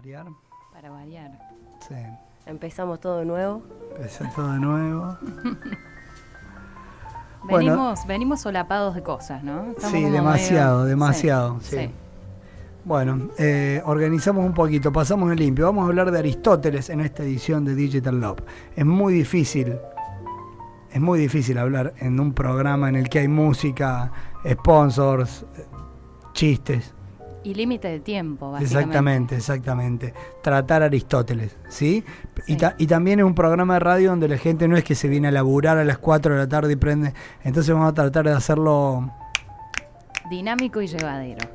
variar. Para variar. Sí. Empezamos todo de nuevo. Empezó todo de nuevo. Venimos solapados de cosas, ¿no? Estamos Sí, como demasiado. Sí. Sí. Bueno, organizamos un poquito, pasamos en limpio. Vamos a hablar de Aristóteles en esta edición de Digital Love. Es muy difícil hablar en un programa en el que hay música, sponsors, chistes. Y límite de tiempo, básicamente. Exactamente. Tratar Aristóteles, ¿sí? Sí. Y también es un programa de radio donde la gente no es que se viene a laburar a las 4 de la tarde y prende. Entonces vamos a tratar de hacerlo dinámico y llevadero.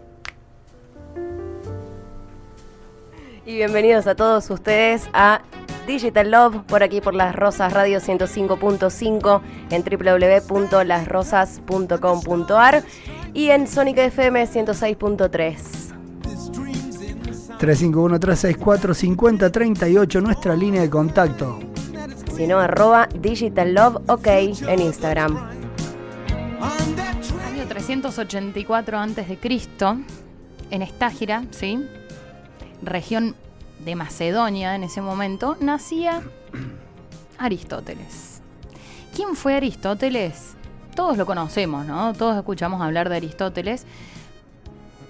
Y bienvenidos a todos ustedes a Digital Love, por aquí por Las Rosas Radio 105.5, en www.lasrosas.com.ar y en Sónica FM 106.3. 351-364-5038, nuestra línea de contacto. Si no, @Digital Love OK en Instagram. Año 384 a.C., en Estágira, ¿sí? Región de Macedonia en ese momento, nacía Aristóteles. ¿Quién fue Aristóteles? Todos lo conocemos, ¿no? Todos escuchamos hablar de Aristóteles,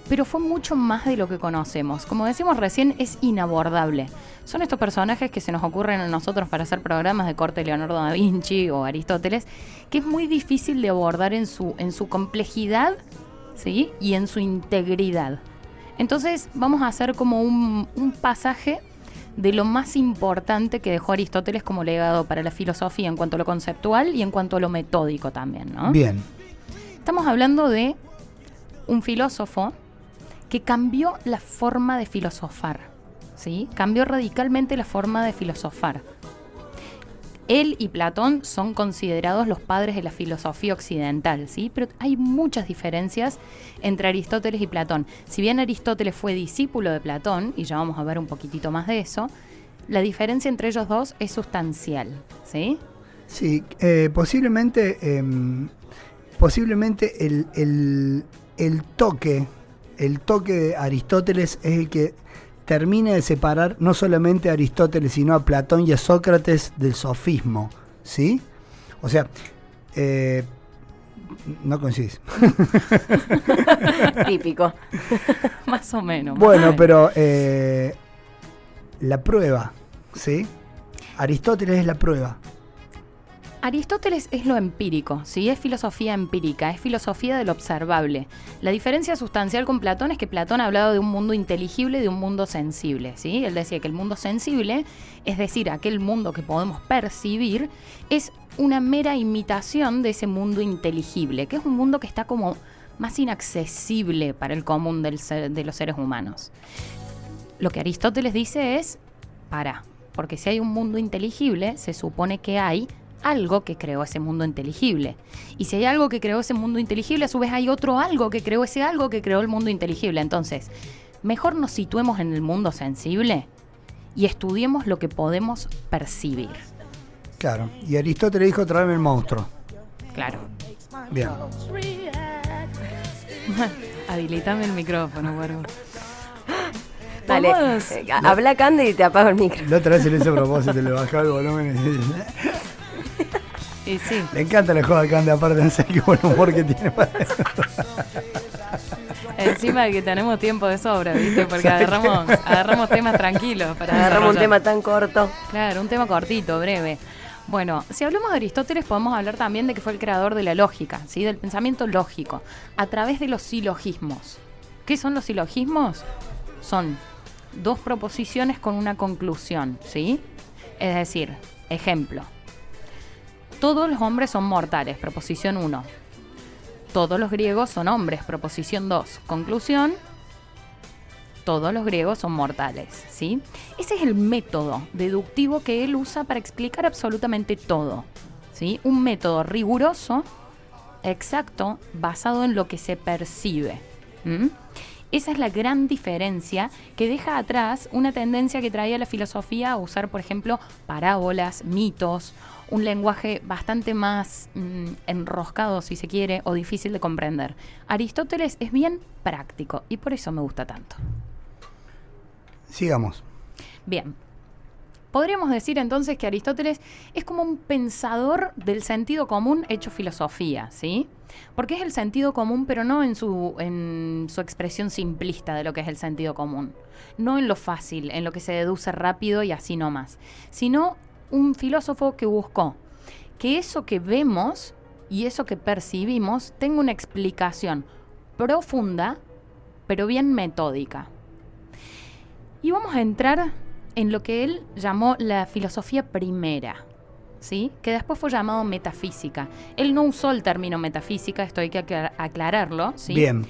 pero fue mucho más de lo que conocemos. Como decimos recién, es inabordable. Son estos personajes que se nos ocurren a nosotros para hacer programas de corte Leonardo da Vinci o Aristóteles, que es muy difícil de abordar en su complejidad, ¿sí? Y en su integridad. Entonces vamos a hacer como un pasaje de lo más importante que dejó Aristóteles como legado para la filosofía en cuanto a lo conceptual y en cuanto a lo metódico también, ¿no? Bien. Estamos hablando de un filósofo que cambió la forma de filosofar, ¿sí? Cambió radicalmente la forma de filosofar. Él y Platón son considerados los padres de la filosofía occidental, ¿sí? Pero hay muchas diferencias entre Aristóteles y Platón. Si bien Aristóteles fue discípulo de Platón, y ya vamos a ver un poquitito más de eso, la diferencia entre ellos dos es sustancial, ¿sí? Sí, posiblemente el toque de Aristóteles es el que termina de separar no solamente a Aristóteles, sino a Platón y a Sócrates del sofismo, ¿sí? O sea, no coincidís. Típico. Más o menos. Bueno, pero la prueba, ¿sí? Aristóteles es la prueba. Aristóteles es lo empírico, ¿sí? Es filosofía empírica, es filosofía de lo observable. La diferencia sustancial con Platón es que Platón hablaba de un mundo inteligible y de un mundo sensible, ¿sí? Él decía que el mundo sensible, es decir, aquel mundo que podemos percibir, es una mera imitación de ese mundo inteligible, que es un mundo que está como más inaccesible para el común de los seres humanos. Lo que Aristóteles dice es, porque si hay un mundo inteligible, se supone que hay algo que creó ese mundo inteligible. Y si hay algo que creó ese mundo inteligible, a su vez hay otro algo que creó ese algo que creó el mundo inteligible. Entonces, mejor nos situemos en el mundo sensible y estudiemos lo que podemos percibir. Claro, y Aristóteles dijo, tráeme el monstruo. Claro. Bien. Habilitame el micrófono, Guardo. Dale, habla Candy y te apago el micro. La otra vez se le hizo a propósito, le bajaba el volumen y sí. Le encanta la joda Candy, aparte no sé qué buen humor que tiene para eso. Encima de que tenemos tiempo de sobra, ¿viste? Porque agarramos temas tranquilos para agarramos un tema tan corto. Claro, un tema cortito, breve. Bueno, si hablamos de Aristóteles podemos hablar también de que fue el creador de la lógica, ¿sí? Del pensamiento lógico, a través de los silogismos. ¿Qué son los silogismos? Son dos proposiciones con una conclusión, ¿sí? Es decir, ejemplo, todos los hombres son mortales, proposición 1. Todos los griegos son hombres, proposición 2. Conclusión, todos los griegos son mortales, ¿sí? Ese es el método deductivo que él usa para explicar absolutamente todo, ¿sí? Un método riguroso, exacto, basado en lo que se percibe. Esa es la gran diferencia que deja atrás una tendencia que traía la filosofía a usar, por ejemplo, parábolas, mitos, un lenguaje bastante más enroscado, si se quiere, o difícil de comprender. Aristóteles es bien práctico y por eso me gusta tanto. Sigamos. Bien. Podríamos decir entonces que Aristóteles es como un pensador del sentido común hecho filosofía, ¿sí? Porque es el sentido común, pero no en su expresión simplista de lo que es el sentido común. No en lo fácil, en lo que se deduce rápido y así nomás. Sino un filósofo que buscó que eso que vemos y eso que percibimos tenga una explicación profunda, pero bien metódica. Y vamos a entrar en lo que él llamó la filosofía primera, ¿sí? Que después fue llamado metafísica. Él no usó el término metafísica, esto hay que aclararlo, ¿sí? Bien.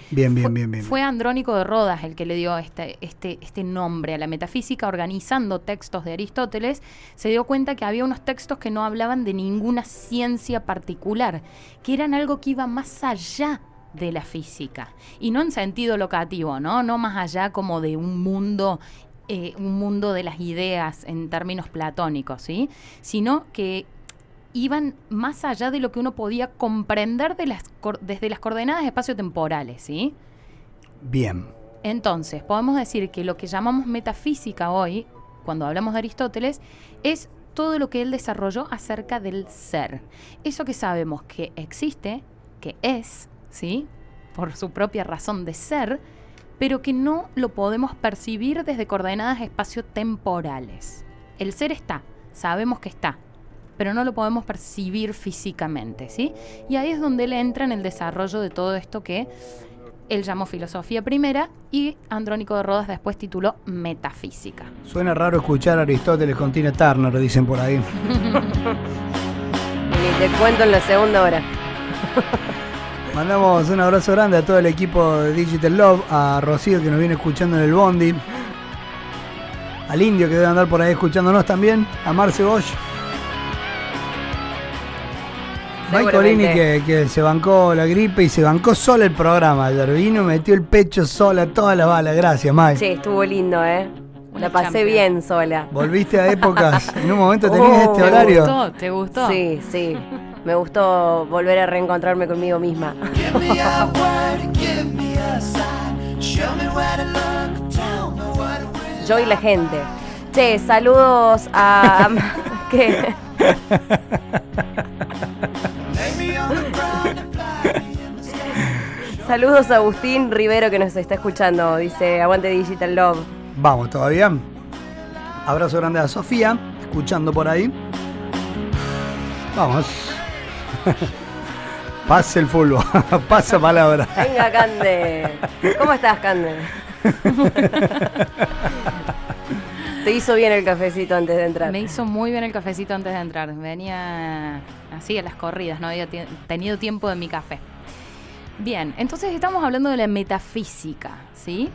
Fue Andrónico de Rodas el que le dio este nombre a la metafísica. Organizando textos de Aristóteles, se dio cuenta que había unos textos que no hablaban de ninguna ciencia particular, que eran algo que iba más allá de la física. Y no en sentido locativo, ¿no? No más allá como de un mundo de las ideas en términos platónicos, ¿sí? Sino que iban más allá de lo que uno podía comprender desde las coordenadas espaciotemporales, ¿sí? Bien. Entonces, podemos decir que lo que llamamos metafísica hoy, cuando hablamos de Aristóteles, es todo lo que él desarrolló acerca del ser. Eso que sabemos que existe, que es, ¿sí? Por su propia razón de ser, pero que no lo podemos percibir desde coordenadas espaciotemporales. El ser está, sabemos que está, pero no lo podemos percibir físicamente, ¿sí? Y ahí es donde él entra en el desarrollo de todo esto que él llamó filosofía primera y Andrónico de Rodas después tituló metafísica. Suena raro escuchar a Aristóteles con Tina Turner, dicen por ahí. Ni te cuento en la segunda hora. Mandamos un abrazo grande a todo el equipo de Digital Love, a Rocío que nos viene escuchando en el Bondi, al Indio que debe andar por ahí escuchándonos también, a Marce Bosch, Michaelini que se bancó la gripe y se bancó sola el programa ayer, vino, metió el pecho sola, todas las balas, gracias Mike. Sí, estuvo lindo, la pasé champion. Bien sola. Volviste a épocas, en un momento tenías este horario. ¿Te gustó? Sí. Me gustó volver a reencontrarme conmigo misma. Yo y la gente. Che, saludos a... ¿Qué? Saludos a Agustín Rivero que nos está escuchando. Dice, aguante Digital Love. Vamos, ¿todavía? Abrazo grande a Sofía, escuchando por ahí. Vamos. Pase el fútbol, pasa palabra. Venga, Cande. ¿Cómo estás, Cande? Te hizo bien el cafecito antes de entrar. Me hizo muy bien el cafecito antes de entrar. Venía así a las corridas, no había tenido tiempo de mi café. Bien, entonces estamos hablando de la metafísica, ¿sí?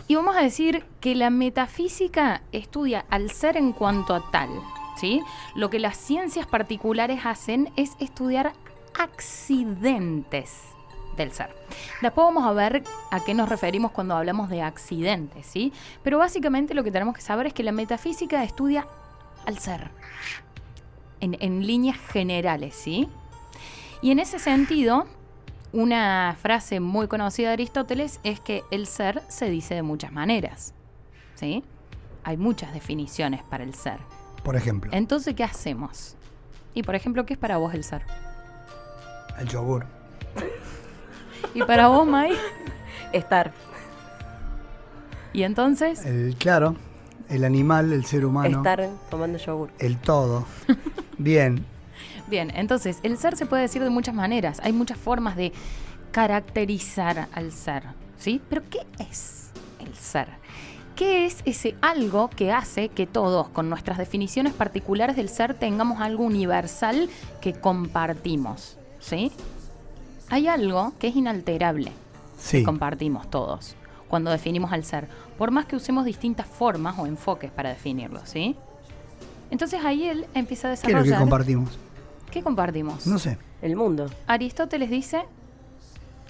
Y vamos a decir que la metafísica estudia al ser en cuanto a tal, ¿sí? Lo que las ciencias particulares hacen es estudiar accidentes del ser. Después vamos a ver a qué nos referimos cuando hablamos de accidentes, ¿sí? Pero básicamente lo que tenemos que saber es que la metafísica estudia al ser, en líneas generales, ¿sí? Y en ese sentido, una frase muy conocida de Aristóteles es que el ser se dice de muchas maneras, ¿sí? Hay muchas definiciones para el ser. Por ejemplo. Entonces, ¿qué hacemos? Y, por ejemplo, ¿qué es para vos el ser? El yogur. ¿Y para vos, Mai? Estar. ¿Y entonces? Claro, el animal, el ser humano. Estar tomando yogur. El todo. Bien. Bien, entonces, el ser se puede decir de muchas maneras. Hay muchas formas de caracterizar al ser, ¿sí? Pero, ¿qué es el ser? ¿Qué es ese algo que hace que todos, con nuestras definiciones particulares del ser, tengamos algo universal que compartimos, ¿sí? Hay algo que es inalterable, Sí. que compartimos todos cuando definimos al ser, por más que usemos distintas formas o enfoques para definirlo, ¿sí? Entonces ahí él empieza a ¿Qué es desarrollar... lo que compartimos? ¿Qué compartimos? No sé. El mundo. Aristóteles dice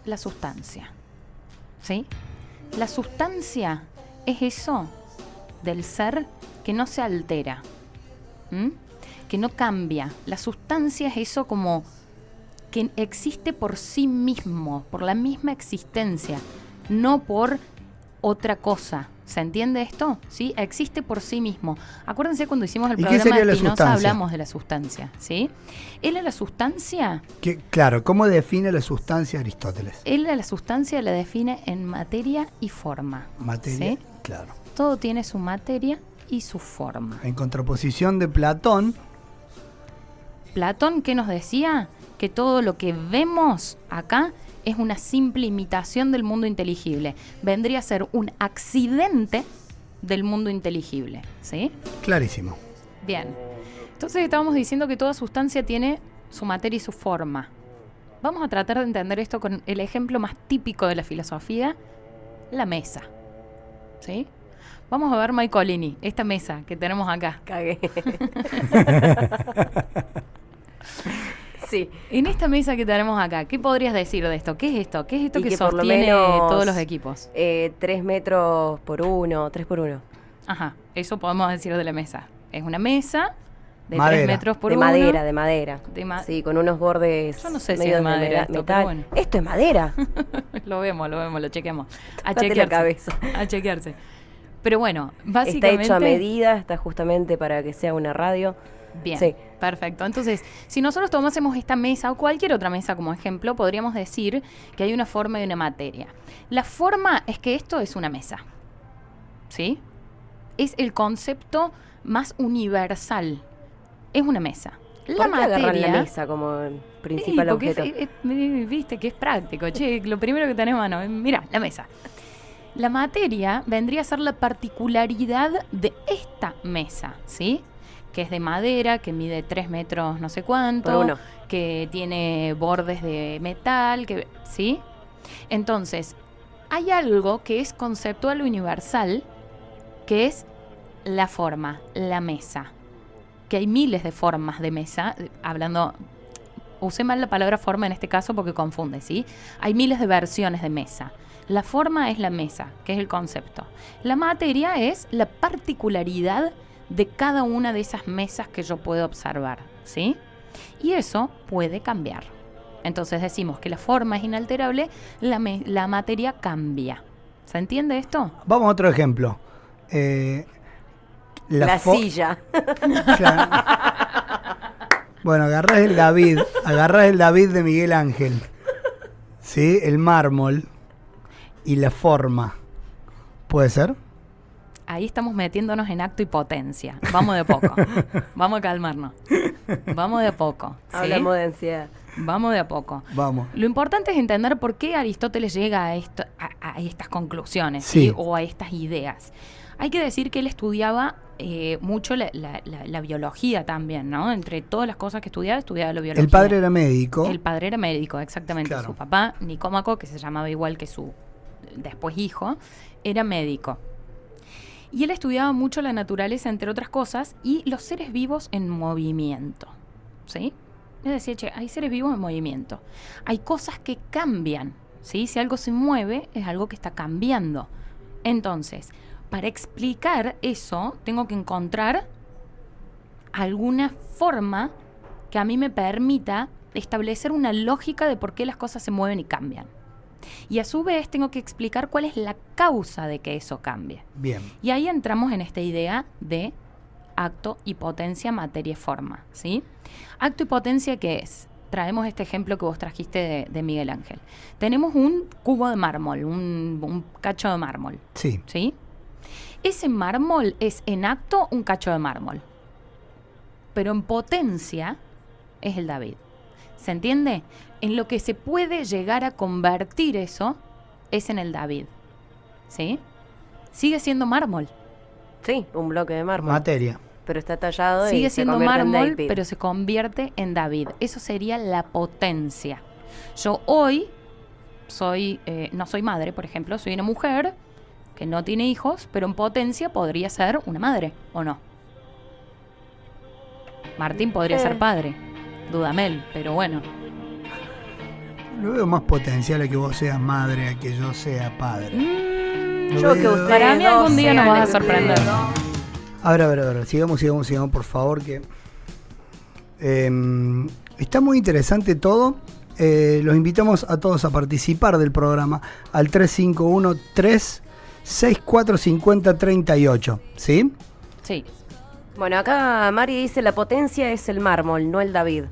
la sustancia, ¿sí? La sustancia es eso del ser que no se altera, que no cambia. La sustancia es eso como que existe por sí mismo, por la misma existencia, no por otra cosa, ¿Se entiende esto? ¿Sí? Existe por sí mismo. Acuérdense cuando hicimos el ¿Y qué programa sería de la Spinoza, sustancia? hablamos de la sustancia, ¿sí? Él a la sustancia, Claro, ¿cómo define la sustancia Aristóteles? la define en materia y forma. Materia, ¿sí? claro. Todo tiene su materia y su forma. En contraposición de Platón, Platón, ¿qué nos decía? Que todo lo que vemos acá es una simple imitación del mundo inteligible. Vendría a ser un accidente del mundo inteligible, ¿sí? clarísimo. Bien. Entonces estábamos diciendo que toda sustancia tiene su materia y su forma. Vamos a tratar de entender esto con el ejemplo más típico de la filosofía, la mesa, ¿sí? Vamos a ver, Maicolini, esta mesa que tenemos acá. Cagué. Sí. En esta mesa que tenemos acá, ¿qué podrías decir de esto? ¿Qué es esto? ¿Qué es esto Y que que por lo sostiene menos, todos los equipos? 3 metros por 1, 3 por 1. Ajá, eso podemos decir de la mesa. Es una mesa de Madera. 3 metros por De 1. madera, de madera. Sí. Sí, con unos bordes. Yo no sé si medio es madera esto, metal. pero bueno. Esto es madera. Lo vemos, lo chequeamos. A Tocate la chequearse. cabeza. A chequearse. Pero bueno, Está básicamente... hecho a medida, está justamente para que sea una radio. Bien, Sí. perfecto. Entonces, si nosotros tomásemos esta mesa o cualquier otra mesa como ejemplo, podríamos decir que hay una forma y una materia. La forma es que esto es una mesa, ¿sí? Es el concepto más universal. Es una mesa. La ¿Por qué agarran materia... la mesa como principal Sí, porque objeto? viste que es práctico, che, lo primero que tenemos a mano, mira, la mesa. La materia vendría a ser la particularidad de esta mesa, ¿sí? Que es de madera, que mide 3 metros no sé cuánto, Por 1. que tiene bordes de metal, ¿sí? Entonces, hay algo que es conceptual o universal, que es la forma, la mesa. Que hay miles de formas de mesa, hablando... Usé mal la palabra forma en este caso porque confunde, ¿sí? Hay miles de versiones de mesa. La forma es la mesa, que es el concepto. La materia es la particularidad de cada una de esas mesas que yo puedo observar, ¿sí? Y eso puede cambiar. Entonces decimos que la forma es inalterable, la materia cambia. ¿Se entiende esto? Vamos a otro ejemplo. La silla. Claro. Bueno, agarrás el David de Miguel Ángel, ¿sí? El mármol y la forma. ¿Puede ser? Ahí estamos metiéndonos en acto y potencia. Vamos de poco. Vamos a calmarnos. Vamos de a poco. ¿sí? Hablamos de ansiedad. Vamos de a poco. Vamos. Lo importante es entender por qué Aristóteles llega a estas conclusiones, Sí. ¿sí? O a estas ideas. Hay que decir que él estudiaba mucho la biología también, ¿no? Entre todas las cosas que estudiaba la biología. El padre era médico. El padre era médico, exactamente. Claro. Su papá, Nicómaco, que se llamaba igual que su después hijo, era médico. Y él estudiaba mucho la naturaleza, entre otras cosas, y los seres vivos en movimiento, ¿sí? Es decir, che, hay seres vivos en movimiento. Hay cosas que cambian, ¿sí? Si algo se mueve, es algo que está cambiando. Entonces, para explicar eso, tengo que encontrar alguna forma que a mí me permita establecer una lógica de por qué las cosas se mueven y cambian. Y a su vez tengo que explicar cuál es la causa de que eso cambie. Bien. Y ahí entramos en esta idea de acto y potencia, materia y forma, ¿sí? Acto y potencia, ¿qué es? Traemos este ejemplo que vos trajiste de Miguel Ángel. Tenemos un cubo de mármol, un cacho de mármol, Sí. ¿sí? Ese mármol es en acto un cacho de mármol, pero en potencia es el David. ¿Se entiende? En lo que se puede llegar a convertir eso es en el David, ¿sí? Sigue siendo mármol. Sí, un bloque de mármol. Materia. Pero está tallado y Sigue se siendo convierte en mármol, David. pero se convierte en David. Eso sería la potencia. Yo hoy no soy madre, por ejemplo, soy una mujer que no tiene hijos, pero en potencia podría ser una madre, ¿o no? Martín podría ser padre, Dudamel, pero bueno. No veo más potencial a que vos seas madre, a que yo sea padre. Lo Yo veo- que usted Para mí algún día nos sean vas a sorprender. A ver, sigamos, por favor, que está muy interesante todo. Los invitamos a todos a participar del programa al 351-3 645038. ¿Sí? Sí. Bueno, acá Mari dice la potencia es el mármol, no el David.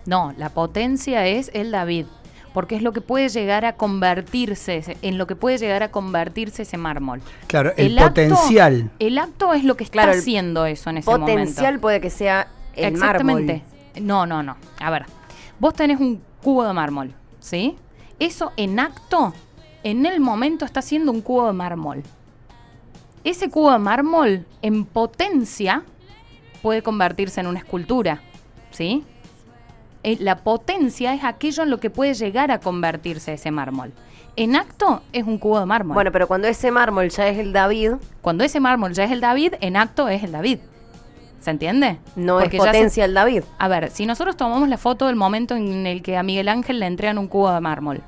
No, la potencia es el David, porque es lo que puede llegar a convertirse, en lo que puede llegar a convertirse ese mármol. Claro, el potencial. El acto es lo que está haciendo eso en ese momento. Potencial puede que sea el Exactamente. mármol. No. A ver, vos tenés un cubo de mármol, ¿sí? Eso en acto, en el momento está siendo un cubo de mármol. Ese cubo de mármol, en potencia, puede convertirse en una escultura, ¿sí? La potencia es aquello en lo que puede llegar a convertirse ese mármol. En acto es un cubo de mármol. Bueno, pero cuando ese mármol ya es el David... Cuando ese mármol ya es el David, en acto es el David. ¿Se entiende? No Porque es potencia el David. A ver, si nosotros tomamos la foto del momento en el que a Miguel Ángel le entregan un cubo de mármol,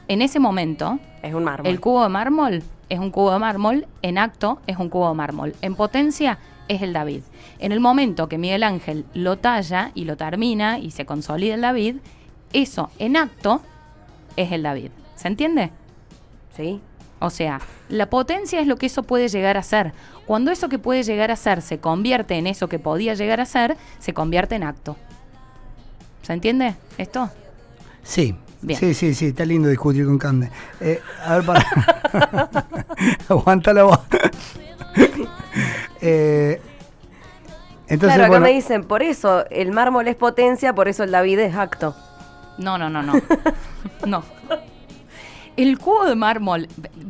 en ese momento... Es un mármol. El cubo de mármol es un cubo de mármol, en acto es un cubo de mármol, en potencia es el David. En el momento que Miguel Ángel lo talla y lo termina y se consolida el David, eso en acto es el David. ¿Se entiende? Sí. O sea, la potencia es lo que eso puede llegar a ser. Cuando eso que puede llegar a ser se convierte en eso que podía llegar a ser, se convierte en acto. ¿Se entiende esto? Sí. Bien. Sí, está lindo discutir con Cande. A ver, para. Aguanta la voz. Entonces, claro, acá bueno, me dicen, por eso el mármol es potencia, por eso el David es acto. No. No. El cubo de mármol,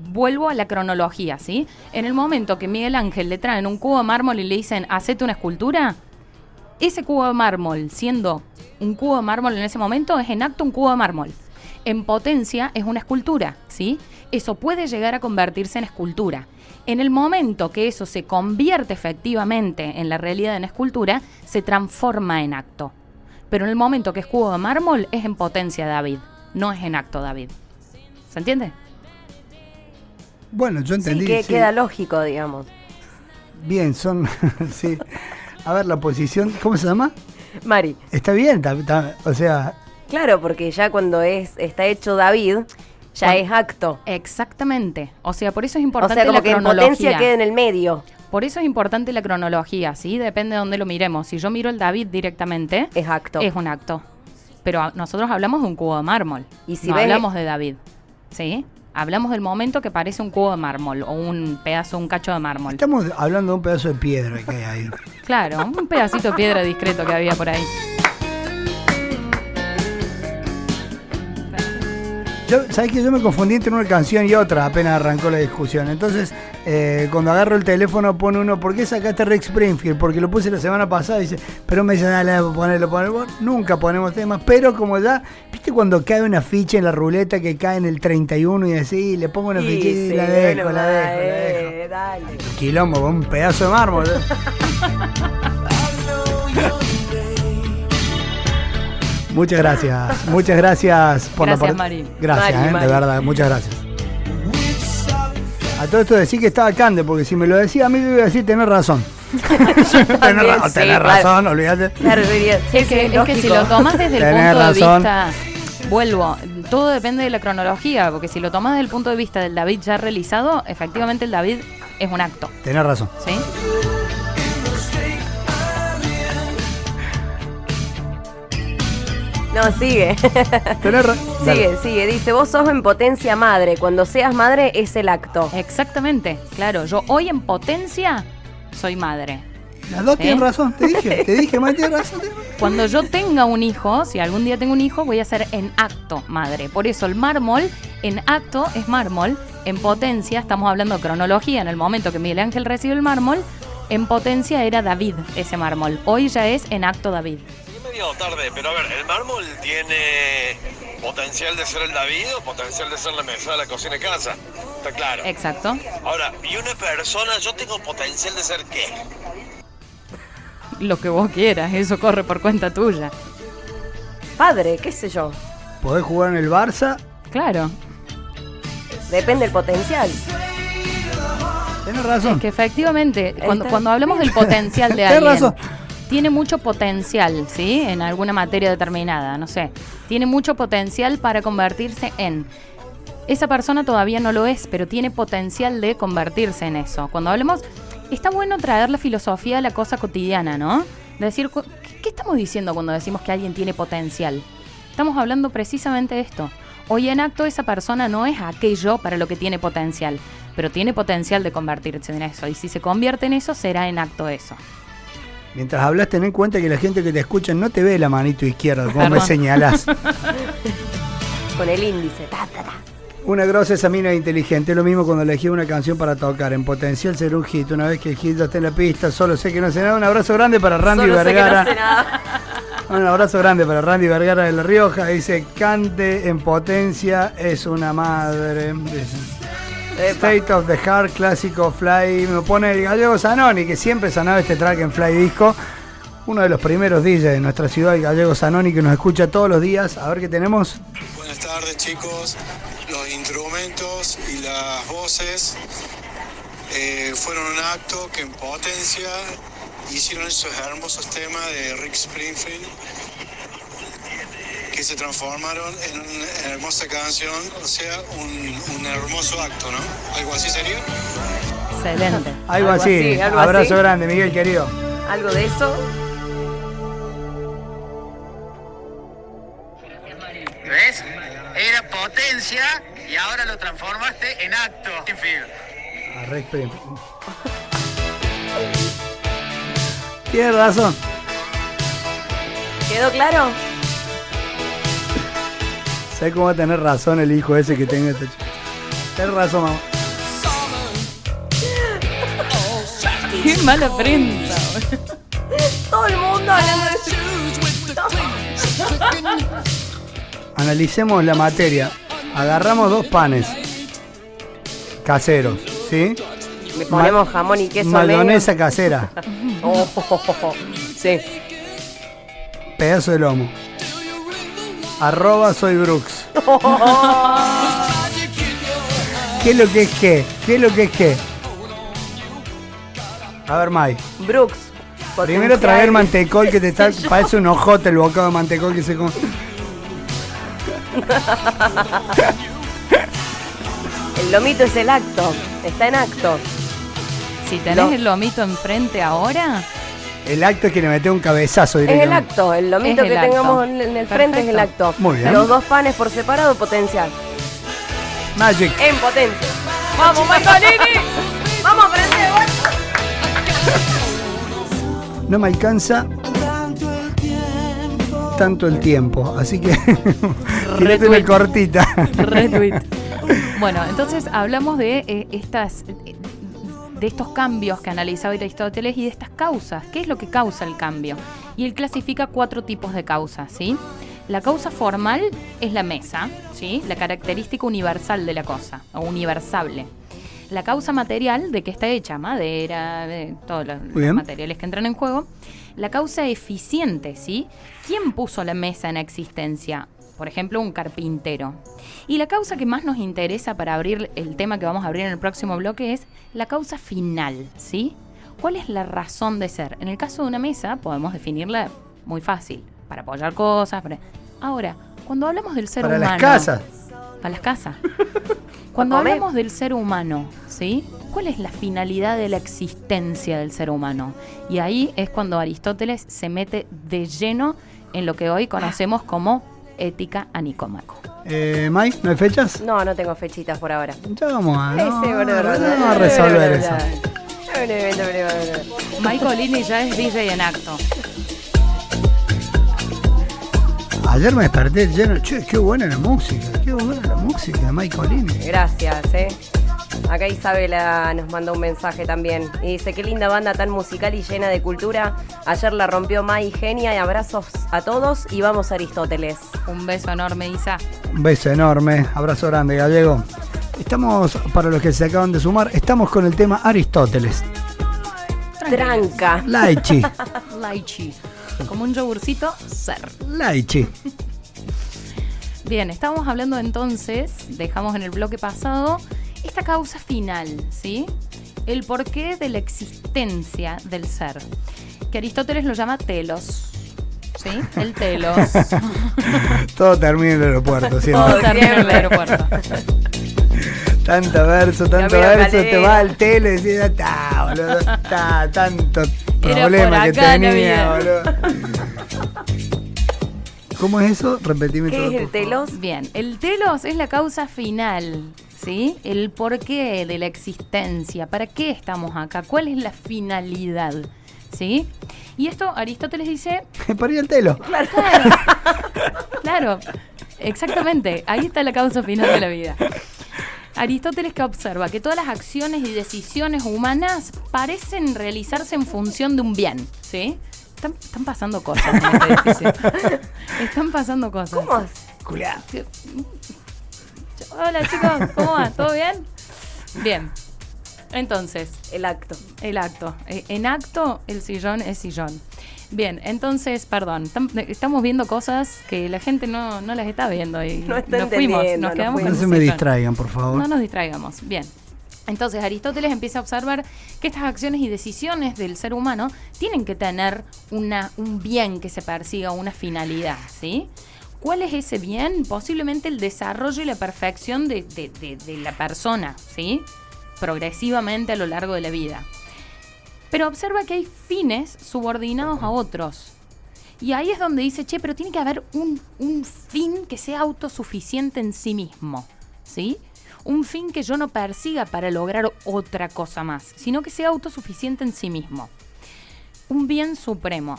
vuelvo a la cronología, ¿sí? En el momento que Miguel Ángel le traen un cubo de mármol y le dicen, hacete una escultura, ese cubo de mármol, siendo un cubo de mármol en ese momento, es en acto un cubo de mármol. En potencia es una escultura, ¿sí? Eso puede llegar a convertirse en escultura. En el momento que eso se convierte efectivamente en la realidad en escultura, se transforma en acto. Pero en el momento que es cubo de mármol, es en potencia David, no es en acto David. ¿Se entiende? bueno, yo entendí. Sí, que sí. queda lógico, digamos. Bien, son. Sí. A ver, la posición. ¿Cómo se llama? Mari. Está bien, o sea. Claro, porque ya cuando está hecho David, ya es acto. Exactamente. O sea, por eso es O importante sea, como la que en cronología. potencia queda en el medio. Por eso es importante la cronología, ¿sí? Depende de dónde lo miremos. Si yo miro el David directamente, Es acto. es un acto. Pero nosotros hablamos de un cubo de mármol. Y si no ves- hablamos de David, ¿sí? Hablamos del momento que parece un cubo de mármol o un pedazo, un cacho de mármol. Estamos hablando de un pedazo de piedra que hay ahí. Claro, un pedacito de piedra discreto que había por ahí. ¿Sabes que yo me confundí entre una canción y otra apenas arrancó la discusión? Entonces, cuando agarro el teléfono pone uno, ¿por qué sacaste Rick Springfield? Porque lo puse la semana pasada y dice, pero me dicen, dale, ponerlo. Nunca ponemos temas, pero como ya, ¿viste cuando cae una ficha en la ruleta que cae en el 31 y así, le pongo una fichita y la dejo, la dejo? Dale. Quilombo, un pedazo de mármol. Muchas gracias por Gracias, la Mari. Gracias, Mari. de verdad, muchas gracias. A todo esto decir que estaba Cande, porque si me lo decía a mí me iba a decir tenés razón. También, sí, tenés claro. razón, olvídate. Claro, yo diría, sí, Es que lógico. si lo tomas desde el Tenés punto razón. de vista, vuelvo, todo depende de la cronología, porque si lo tomas desde el punto de vista del David ya realizado, efectivamente el David es un acto, Tenés razón. ¿sí? No, sigue. Sigue. Dice, vos sos en potencia madre. Cuando seas madre es el acto. Exactamente, claro, yo hoy en potencia soy madre. Las dos tienen razón, te dije, Mati, tienes razón. Cuando yo tenga un hijo, si algún día tengo un hijo, voy a ser en acto madre. Por eso el mármol en acto es mármol, en potencia, estamos hablando de cronología, en el momento que Miguel Ángel recibe el mármol, en potencia era David ese mármol. Hoy ya es en acto David. Medio tarde, pero a ver, ¿el mármol tiene potencial de ser el David o potencial de ser la mesa de la cocina de casa? Está claro. Exacto. Ahora, ¿y una persona, yo tengo potencial de ser qué? Lo que vos quieras, eso corre por cuenta tuya. Padre, qué sé yo. Podés jugar en el Barça, Claro, Depende del potencial. tenés razón. que efectivamente, está. cuando hablamos del potencial de Tenés alguien, razón. tiene mucho potencial, ¿sí? En alguna materia determinada, no sé. Tiene mucho potencial para convertirse en. esa persona todavía no lo es, pero tiene potencial de convertirse en eso. Cuando hablemos, está bueno traer la filosofía a la cosa cotidiana, ¿no? De decir, ¿qué estamos diciendo cuando decimos que alguien tiene potencial? Estamos hablando precisamente de esto. Hoy en acto esa persona no es aquello para lo que tiene potencial, pero tiene potencial de convertirse en eso. Y si se convierte en eso, será en acto eso. Mientras hablas, ten en cuenta que la gente que te escucha no te ve la manito izquierda, como me señalás. Con el índice. Una grosa esa mina inteligente. Lo mismo cuando elegí una canción para tocar. En potencial será un hit. Una vez que el hit ya esté en la pista, solo sé que no sé nada. Un abrazo grande para Randy Vergara. Un abrazo grande para Randy Vergara de La Rioja. Dice, cante en potencia, es una madre. State of the Heart, clásico Fly. Me pone el Gallego Zanoni, que siempre sonaba este track en Fly Disco. Uno de los primeros DJs de nuestra ciudad, el Gallego Zanoni, que nos escucha todos los días. A ver qué tenemos. Buenas tardes, chicos. Los instrumentos y las voces fueron un acto que en potencia hicieron esos hermosos temas de Rick Springfield que se transformaron en una hermosa canción, o sea, un hermoso acto, ¿no? ¿Algo así sería? Excelente. Algo así. Abrazo grande, Miguel, querido. ¿Algo de eso? ¿Ves? Era potencia y ahora lo transformaste en acto. A Rick Springfield. Tienes razón. ¿Quedó claro? ¿Sabes cómo va a tener razón el hijo ese que tenga este chico? Tienes razón, mamá. Qué mala prensa. Todo el mundo hablando de Analicemos la materia. Agarramos 2 panes caseros, ¿sí? Le ponemos jamón y queso. Mayonesa casera. Sí. Pedazo de lomo. @ soy Brooks. ¿Qué es lo que es qué? ¿Qué es lo que es qué? A ver, Mai. Brooks. Primero traer mantecol que te está. Parece un ojote el bocado de mantecol que se come. El lomito es el acto. Está en acto. Si tenés el lomito enfrente ahora. El acto es que le metés un cabezazo Es directamente. el acto. El lomito Es el que acto. tengamos en el frente es el acto. Muy bien. Los 2 panes por separado, potencial. Magic. En potencia. ¡Vamos, Marcolini! ¡Vamos a aprender! No me alcanza tanto el tiempo, así que tirate una cortita. Retweet. Bueno, entonces hablamos de estos cambios que analizaba Aristóteles y de estas causas. ¿Qué es lo que causa el cambio? Y él clasifica 4 tipos de causas, ¿sí? La causa formal es la mesa, ¿sí? La característica universal de la cosa, o universable. La causa material, de que está hecha, madera, de todos los materiales que entran en juego. La causa eficiente, ¿sí? ¿Quién puso la mesa en existencia? Por ejemplo, un carpintero. Y la causa que más nos interesa para abrir el tema que vamos a abrir en el próximo bloque es la causa final, ¿sí? ¿Cuál es la razón de ser? En el caso de una mesa podemos definirla muy fácil, para apoyar cosas. Ahora, cuando hablamos del ser humano... Para las casas. Para las casas. Cuando hablamos del ser humano, ¿sí? ¿Cuál es la finalidad de la existencia del ser humano? Y ahí es cuando Aristóteles se mete de lleno en lo que hoy conocemos como ética a Nicómaco. Mai, ¿no hay fechas? No, no tengo fechitas por ahora. Ya vamos a, vamos a resolver eso. Mike Olini ya es DJ en acto. Ayer me desperté lleno. Che, qué buena la música. Qué buena la música de Mike Olini. Gracias, Acá Isabela nos mandó un mensaje también. Y dice, qué linda banda tan musical y llena de cultura. Ayer la rompió Mai Genia y abrazos a todos y vamos a Aristóteles. Un beso enorme, Isa. Un beso enorme. Abrazo grande, Gallego. Estamos, para los que se acaban de sumar, estamos con el tema Aristóteles. Tranca. Laichi. Laichi. Como un yogurcito, ser. Laichi. Bien, estábamos hablando entonces, dejamos en el bloque pasado, esta causa final, ¿sí? El porqué de la existencia del ser, que Aristóteles lo llama telos, ¿sí? El telos. Todo termina en el aeropuerto, siempre. Todo termina en el aeropuerto. Tanto verso, Camilo te Calero. va al tele y decís, está, boludo, está, tanto Era problema por que acá la tenía, vida. boludo. ¿Cómo es eso? Repetime ¿Qué todo. es el por favor. telos? Bien, el telos es la causa final, ¿sí? El porqué de la existencia, ¿para qué estamos acá? ¿Cuál es la finalidad? ¿Sí? Y esto Aristóteles dice, Para ir al telo. claro, exactamente, ahí está la causa final de la vida. Aristóteles que observa que todas las acciones y decisiones humanas parecen realizarse en función de un bien, ¿sí? Están pasando cosas en este edificio. Están pasando cosas. ¿Cómo es? Julián. Hola chicos, ¿cómo va? ¿Todo bien? Bien. Entonces, El acto. el acto. En acto, el sillón es sillón. Bien, entonces, perdón, estamos viendo cosas que la gente no las está viendo y No está nos fuimos, entendiendo, nos quedamos nos con No el se me sillón. distraigan, por favor. No nos distraigamos. Bien. Entonces Aristóteles empieza a observar que estas acciones y decisiones del ser humano tienen que tener un bien que se persiga, una finalidad, ¿sí? ¿Cuál es ese bien? Posiblemente el desarrollo y la perfección de la persona, ¿sí? Progresivamente a lo largo de la vida. Pero observa que hay fines subordinados a otros. Y ahí es donde dice, che, pero tiene que haber un fin que sea autosuficiente en sí mismo, ¿sí? Un fin que yo no persiga para lograr otra cosa más, sino que sea autosuficiente en sí mismo. Un bien supremo.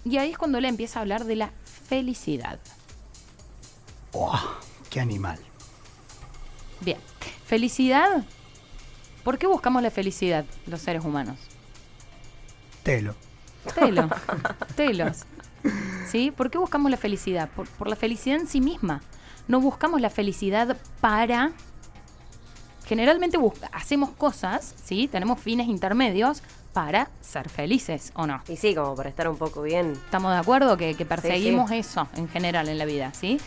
Y ahí es cuando él empieza a hablar de la felicidad. Oh, qué animal. Bien, felicidad. ¿Por qué buscamos la felicidad los seres humanos? Telo. Telos. ¿Sí? ¿Por qué buscamos la felicidad? Por la felicidad en sí misma. No buscamos la felicidad para... Generalmente hacemos cosas, ¿sí? Tenemos fines intermedios para ser felices, ¿o no? Y sí, como para estar un poco bien. ¿Estamos de acuerdo que perseguimos eso en general en la vida, ¿sí?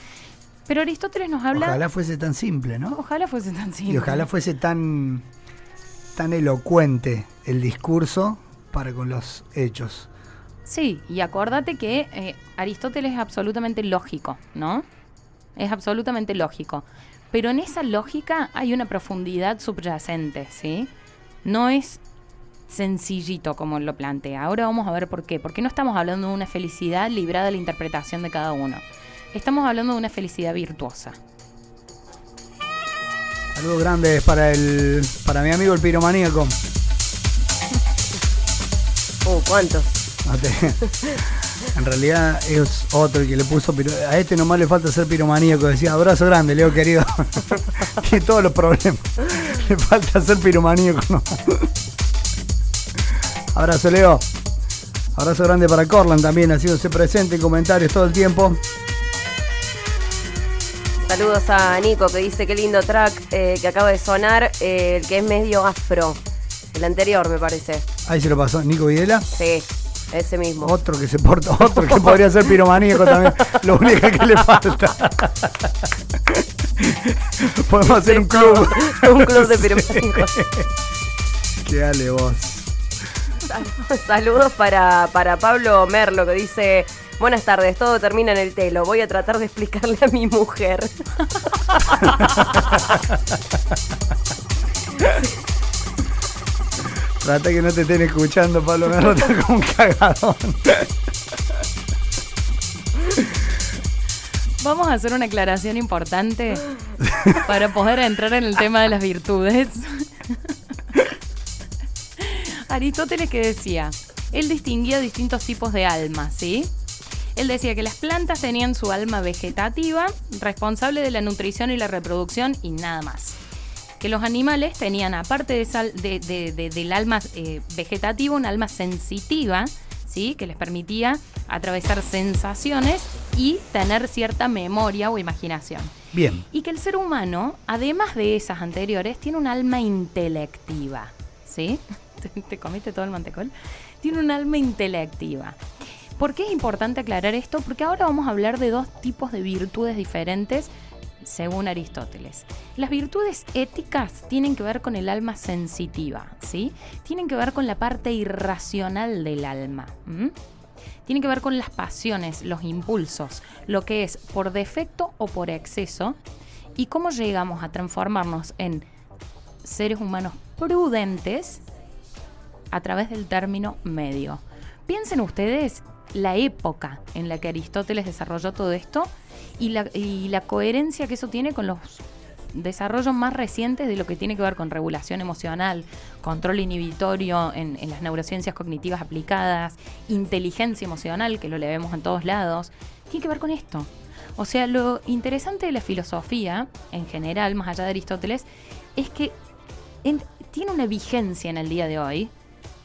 Pero Aristóteles nos habla... Ojalá fuese tan simple, ¿no? Ojalá fuese tan simple. Y ojalá fuese tan elocuente el discurso para con los hechos. Sí, y acuérdate que Aristóteles es absolutamente lógico, ¿no? Es absolutamente lógico. Pero en esa lógica hay una profundidad subyacente, ¿sí? No es sencillito como lo plantea. Ahora vamos a ver por qué. Porque no estamos hablando de una felicidad librada de la interpretación de cada uno. Estamos hablando de una felicidad virtuosa. Saludos grandes para mi amigo el piromaníaco. ¿Cuántos? En realidad es otro el que le puso, pero a este nomás le falta ser piromaníaco. Decía, abrazo grande, Leo querido. Tiene todos los problemas. Le falta ser piromaníaco, ¿no? Abrazo, Leo. Abrazo grande para Corlan también, haciéndose presente en comentarios todo el tiempo. Saludos a Nico que dice qué lindo track que acaba de sonar, el que es medio afro. El anterior me parece. Ahí se lo pasó Nico Videla. Sí, ese mismo. Otro que se porta, otro que podría ser piromaníaco también. Lo único que le falta. Podemos hacer un club. Un club de piromaníacos. Que dale vos. Saludos para Pablo Merlo que dice: buenas tardes, todo termina en el telo. Voy a tratar de explicarle a mi mujer. Trata que no te estén escuchando, Pablo, me rota como un cagadón. Vamos a hacer una aclaración importante para poder entrar en el tema de las virtudes. Aristóteles que decía, él distinguía distintos tipos de almas, ¿sí? Él decía que las plantas tenían su alma vegetativa, responsable de la nutrición y la reproducción y nada más. Que los animales tenían, aparte del alma vegetativa, un alma sensitiva, ¿sí? Que les permitía atravesar sensaciones y tener cierta memoria o imaginación. Bien. Y que el ser humano, además de esas anteriores, tiene un alma intelectiva, ¿sí? ¿Te comiste todo el mantecol? Tiene un alma intelectiva. ¿Por qué es importante aclarar esto? Porque ahora vamos a hablar de dos tipos de virtudes diferentes según Aristóteles. Las virtudes éticas tienen que ver con el alma sensitiva, ¿sí? Tienen que ver con la parte irracional del alma. Tienen que ver con las pasiones, los impulsos, lo que es por defecto o por exceso, ¿Y cómo llegamos a transformarnos en seres humanos prudentes a través del término medio? Piensen ustedes la época en la que Aristóteles desarrolló todo esto y la coherencia que eso tiene con los desarrollos más recientes de lo que tiene que ver con regulación emocional, control inhibitorio en las neurociencias cognitivas aplicadas, inteligencia emocional, que lo le vemos en todos lados, tiene que ver con esto. O sea, lo interesante de la filosofía, en general, más allá de Aristóteles, es que tiene una vigencia en el día de hoy,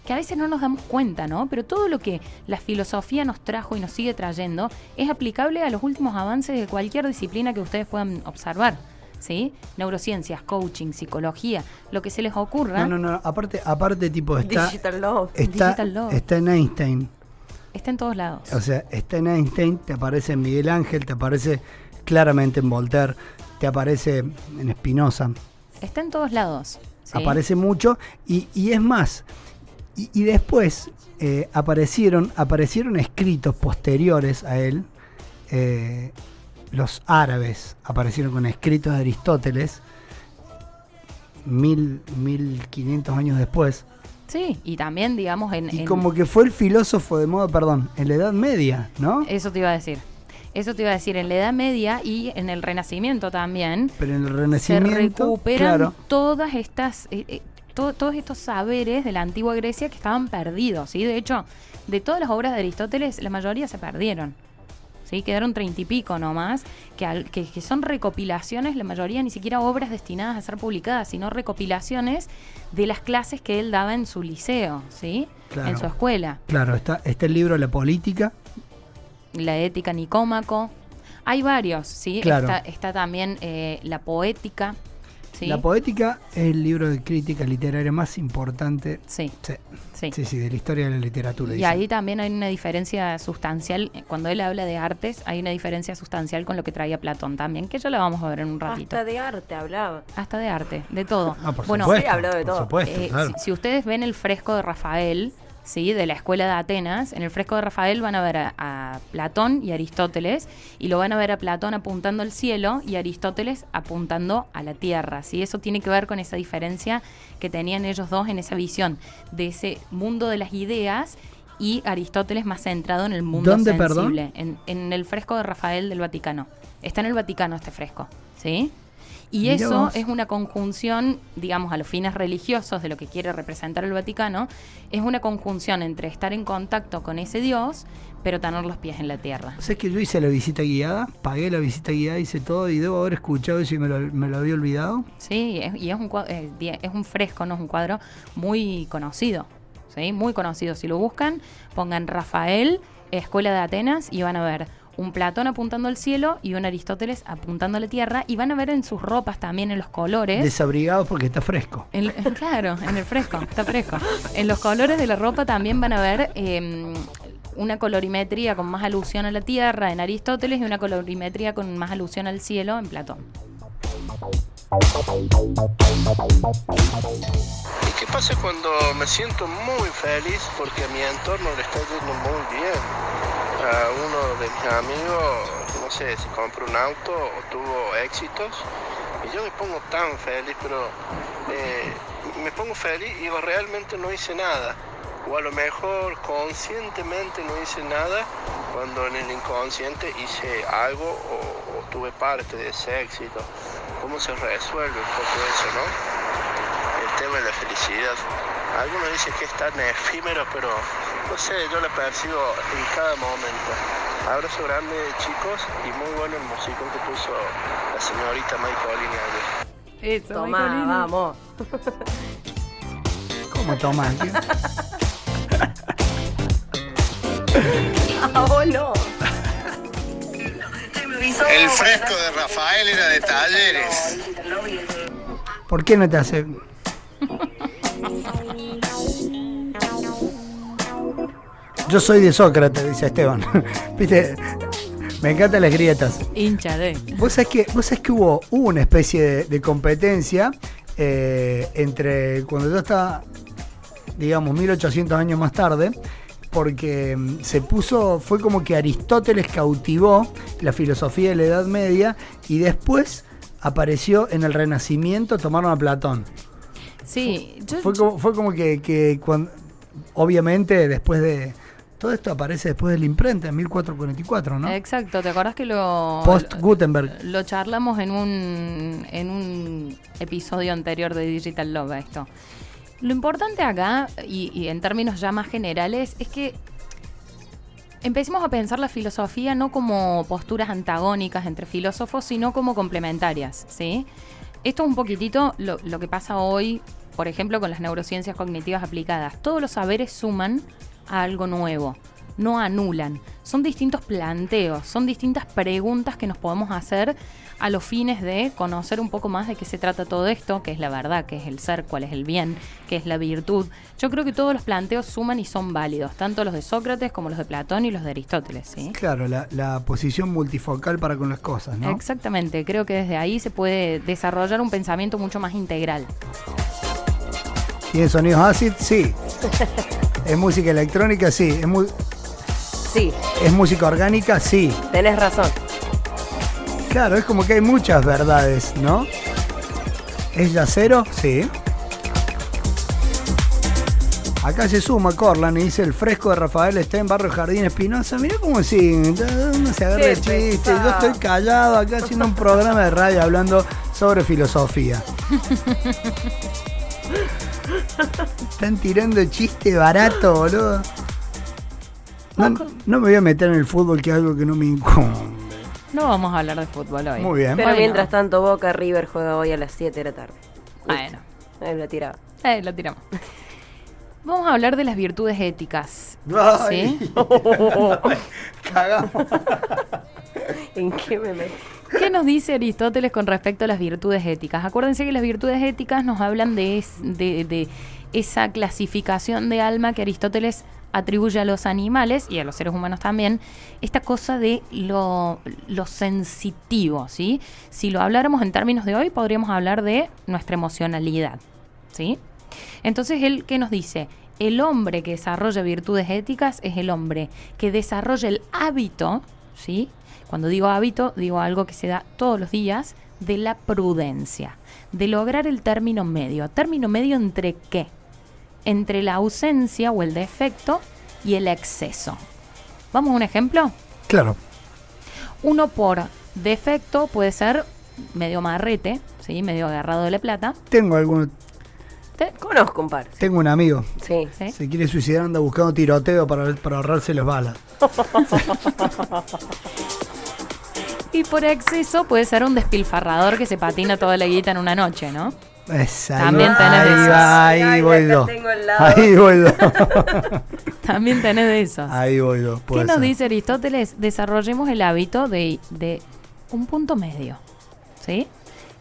que a veces no nos damos cuenta, ¿no? Pero todo lo que la filosofía nos trajo y nos sigue trayendo es aplicable a los últimos avances de cualquier disciplina que ustedes puedan observar. ¿Sí? Neurociencias, coaching, psicología, lo que se les ocurra. No, aparte tipo Digital Love. Está en Einstein. Está en todos lados. O sea, está en Einstein, te aparece en Miguel Ángel, te aparece claramente en Voltaire, te aparece en Spinoza. Está en todos lados. ¿Sí? Aparece mucho y es más, y después aparecieron escritos posteriores a él. Los árabes aparecieron con escritos de Aristóteles 1500 años después. Sí, y también, digamos, como que fue el filósofo de moda, en la Edad Media, ¿no? Eso te iba a decir, en la Edad Media y en el Renacimiento también. Pero en el Renacimiento se recuperan claro, todas estas... todos estos saberes de la antigua Grecia que estaban perdidos, ¿sí? De hecho, de todas las obras de Aristóteles, la mayoría se perdieron. ¿Sí? Quedaron 30 y pico nomás, que son recopilaciones, la mayoría ni siquiera obras destinadas a ser publicadas, sino recopilaciones de las clases que él daba en su liceo, ¿sí? Claro, en su escuela. Claro, está el libro La Política. La Ética Nicómaco. Hay varios, ¿sí? Claro. Está también La Poética. ¿Sí? La Poética es el libro de crítica literaria más importante Sí. de la historia de la literatura. Y ahí también hay una diferencia sustancial, cuando él habla de artes, hay una diferencia sustancial con lo que traía Platón también, que ya lo vamos a ver en un ratito. Hasta de arte hablaba. Hasta de arte, de todo. Por bueno, supuesto, sí, habló de todo. Por supuesto, claro. Si ustedes ven el fresco de Rafael, ¿sí? De la escuela de Atenas, en el fresco de Rafael van a ver a Platón y Aristóteles, y lo van a ver a Platón apuntando al cielo y a Aristóteles apuntando a la tierra, ¿sí? Eso tiene que ver con esa diferencia que tenían ellos dos en esa visión de ese mundo de las ideas, y Aristóteles más centrado en el mundo ¿Dónde, sensible. En el fresco de Rafael del Vaticano. Está en el Vaticano este fresco, ¿sí? Y Mirá eso vos. es una conjunción, digamos, a los fines religiosos de lo que quiere representar el Vaticano, es una conjunción entre estar en contacto con ese Dios, pero tener los pies en la tierra. ¿Sabes que yo hice la visita guiada? Pagué la visita guiada, hice todo y debo haber escuchado eso y me lo había olvidado. Sí, y es un fresco, no es un cuadro muy conocido, ¿sí? Muy conocido. Si lo buscan, pongan Rafael, Escuela de Atenas, y van a ver un Platón apuntando al cielo y un Aristóteles apuntando a la tierra, y van a ver en sus ropas también, en los colores. Desabrigado porque está fresco. Claro, en el fresco, está fresco. En los colores de la ropa también van a ver una colorimetría con más alusión a la tierra en Aristóteles y una colorimetría con más alusión al cielo en Platón. ¿Y qué pasa cuando me siento muy feliz porque a mi entorno le está yendo muy bien? A uno de mis amigos, no sé, si compró un auto o tuvo éxitos, y yo me pongo tan feliz, pero me pongo feliz y realmente no hice nada, o a lo mejor conscientemente no hice nada, cuando en el inconsciente hice algo o tuve parte de ese éxito. ¿Cómo se resuelve un poco eso, no? El tema de la felicidad. Algunos dicen que es tan efímero, pero no sé, yo la percibo en cada momento. Abrazo grande, chicos, y muy bueno el musicón que puso la señorita Maicolini ayer. Eso, Tomá, vamos. ¿Cómo tomás? Oh, no. El fresco de Rafael era de Talleres. ¿Por qué no te hace? Yo soy de Sócrates, dice Esteban. Viste, me encantan las grietas. Hincha de. Vos sabés que hubo una especie de competencia entre cuando yo estaba, digamos, 1800 años más tarde, porque fue como que Aristóteles cautivó la filosofía de la Edad Media y después apareció en el Renacimiento, tomaron a Platón. Sí, Fue como que cuando, obviamente después de... Todo esto aparece después de la imprenta, en 1444, ¿no? Exacto, ¿te acordás que Post-Gutenberg. lo charlamos en un episodio anterior de Digital Love esto? Lo importante acá, y en términos ya más generales, es que empecemos a pensar la filosofía no como posturas antagónicas entre filósofos, sino como complementarias, ¿sí? Esto es un poquitito lo que pasa hoy, por ejemplo, con las neurociencias cognitivas aplicadas. Todos los saberes suman a algo nuevo, no anulan. Son distintos planteos, son distintas preguntas que nos podemos hacer a los fines de conocer un poco más de qué se trata todo esto, qué es la verdad, qué es el ser, cuál es el bien, qué es la virtud. Yo creo que todos los planteos suman y son válidos, tanto los de Sócrates como los de Platón y los de Aristóteles, ¿sí? Claro, la posición multifocal para con las cosas, ¿no? Exactamente, creo que desde ahí se puede desarrollar un pensamiento mucho más integral. ¿Tiene sonidos acid? Sí. ¿Es música electrónica? Sí. Sí, ¿Es música orgánica? Sí. tenés razón. Claro, es como que hay muchas verdades, ¿no? ¿Es yacero? Sí. Acá se suma Corlan y dice: el fresco de Rafael está en Barrio Jardín Espinosa. Mirá cómo sí, uno se agarra Qué el chiste. pesado. Yo estoy callado acá haciendo un programa de radio hablando sobre filosofía. Están tirando chiste barato, boludo. No me voy a meter en el fútbol, que es algo que no me incumbe. No vamos a hablar de fútbol hoy. Muy bien. Pero Bueno. mientras tanto, Boca River juega hoy a las 7 de la tarde. Bueno, Ahí lo tiraba. lo tiramos. Vamos a hablar de las virtudes éticas. Ay. ¿Sí? Cagamos. ¿En qué me metí? ¿Qué nos dice Aristóteles con respecto a las virtudes éticas? Acuérdense que las virtudes éticas nos hablan de esa clasificación de alma que Aristóteles atribuye a los animales y a los seres humanos también, esta cosa de lo sensitivo, ¿sí? Si lo habláramos en términos de hoy, podríamos hablar de nuestra emocionalidad, ¿sí? Entonces, él, ¿qué nos dice? El hombre que desarrolla virtudes éticas es el hombre que desarrolla el hábito, ¿sí? Cuando digo hábito, digo algo que se da todos los días, de la prudencia, de lograr el término medio. ¿Término medio entre qué? Entre la ausencia o el defecto y el exceso. ¿Vamos a un ejemplo? Claro. Uno por defecto puede ser medio marrete, ¿sí? Medio agarrado de la plata. Conozco un par. Tengo un amigo. Sí. ¿Sí? Se quiere suicidar, anda buscando tiroteo para ahorrarse las balas. Y por exceso puede ser un despilfarrador que se patina toda la guita en una noche, ¿no? También tenés de esos. Ahí voy acá dos. tengo al lado. Ahí voy dos. También tenés de esos. Ahí voy dos. ¿Qué nos dice Aristóteles? Desarrollemos el hábito de un punto medio, ¿sí?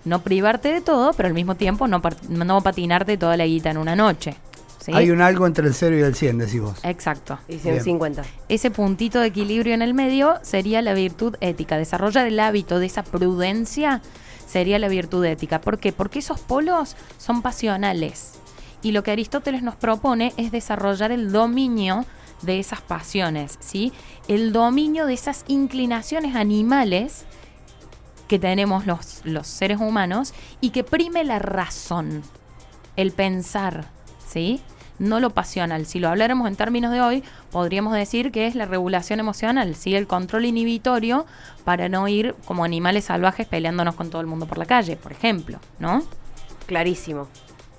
No privarte de todo, pero al mismo tiempo no patinarte toda la guita en una noche, ¿sí? Hay un algo entre el 0 y el 100, decís vos. Exacto. Hice un 50. Ese puntito de equilibrio en el medio sería la virtud ética. Desarrollar el hábito de esa prudencia sería la virtud ética. ¿Por qué? Porque esos polos son pasionales. Y lo que Aristóteles nos propone es desarrollar el dominio de esas pasiones, ¿sí? El dominio de esas inclinaciones animales que tenemos los seres humanos y que prime la razón, el pensar, ¿sí? No lo pasional. Si lo habláramos en términos de hoy, podríamos decir que es la regulación emocional, ¿sí? El control inhibitorio para no ir como animales salvajes peleándonos con todo el mundo por la calle, por ejemplo, ¿no? Clarísimo.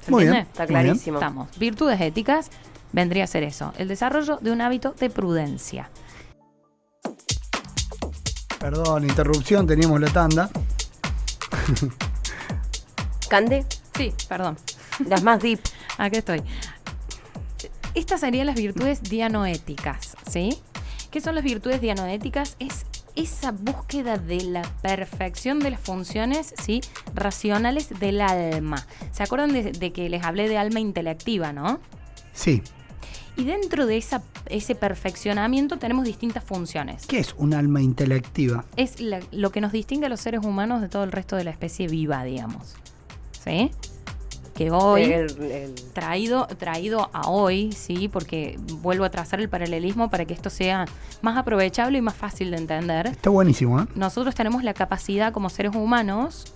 ¿Se Muy entiende? bien. Está Muy bien. clarísimo. Estamos. Virtudes éticas vendría a ser eso, el desarrollo de un hábito de prudencia. Perdón, interrupción, teníamos la tanda. ¿Cande? Sí, perdón. Las más deep. Aquí estoy. Estas serían las virtudes dianoéticas, ¿sí? ¿Qué son las virtudes dianoéticas? Es esa búsqueda de la perfección de las funciones, ¿sí? Racionales del alma. ¿Se acuerdan de que les hablé de alma intelectiva, no? Sí. Y dentro de ese perfeccionamiento tenemos distintas funciones. ¿Qué es un alma intelectiva? Es lo que nos distingue a los seres humanos de todo el resto de la especie viva, digamos. ¿Sí? Que hoy, traído a hoy, ¿sí? Porque vuelvo a trazar el paralelismo para que esto sea más aprovechable y más fácil de entender. Está buenísimo, ¿eh? Nosotros tenemos la capacidad como seres humanos,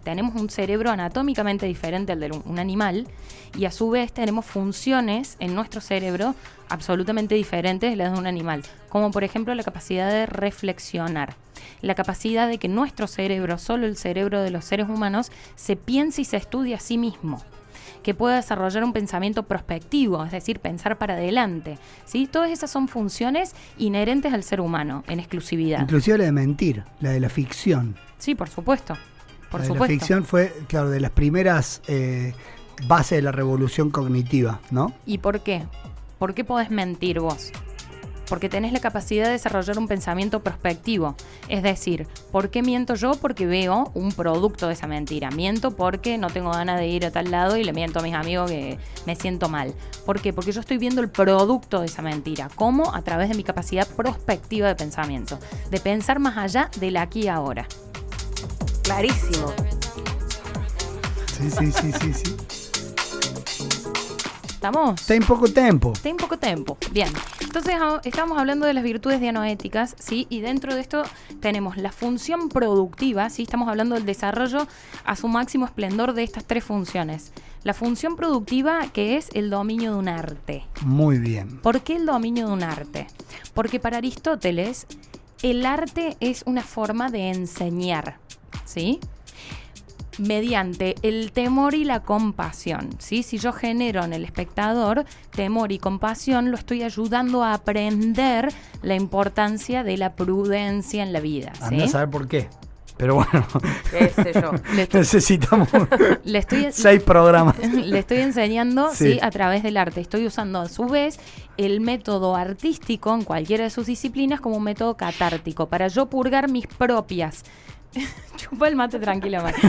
tenemos un cerebro anatómicamente diferente al de un animal y a su vez tenemos funciones en nuestro cerebro absolutamente diferentes de las de un animal, como por ejemplo la capacidad de reflexionar, la capacidad de que nuestro cerebro, solo el cerebro de los seres humanos, se piense y se estudie a sí mismo, que pueda desarrollar un pensamiento prospectivo, es decir, pensar para adelante, ¿sí? Todas esas son funciones inherentes al ser humano, en exclusividad. Inclusive la de mentir, la de la ficción. Sí, por supuesto. Por la supuesto. De la ficción fue, claro, de las primeras bases de la revolución cognitiva, ¿no? ¿Y por qué? ¿Por qué podés mentir vos? Porque tenés la capacidad de desarrollar un pensamiento prospectivo. Es decir, ¿por qué miento yo? Porque veo un producto de esa mentira. Miento porque no tengo ganas de ir a tal lado y le miento a mis amigos que me siento mal. ¿Por qué? Porque yo estoy viendo el producto de esa mentira. ¿Cómo? A través de mi capacidad prospectiva de pensamiento. De pensar más allá del aquí y ahora. Clarísimo. Sí. ¿Estamos? Está en poco tiempo. Ten poco tiempo. Bien. Entonces estamos hablando de las virtudes dianoéticas, ¿sí? Y dentro de esto tenemos la función productiva, ¿sí? Estamos hablando del desarrollo a su máximo esplendor de estas tres funciones. La función productiva, que es el dominio de un arte. Muy bien. ¿Por qué el dominio de un arte? Porque para Aristóteles, el arte es una forma de enseñar, ¿sí? Mediante el temor y la compasión, ¿sí? Si yo genero en el espectador temor y compasión, lo estoy ayudando a aprender la importancia de la prudencia en la vida, ¿sí? Andá a saber por qué. Pero bueno, ¿Qué sé yo? necesitamos Le estoy 6 programas. Le estoy enseñando, Sí. ¿sí? A través del arte. Estoy usando a su vez el método artístico en cualquiera de sus disciplinas como un método catártico para yo purgar mis propias. Chupa el mate tranquilamente.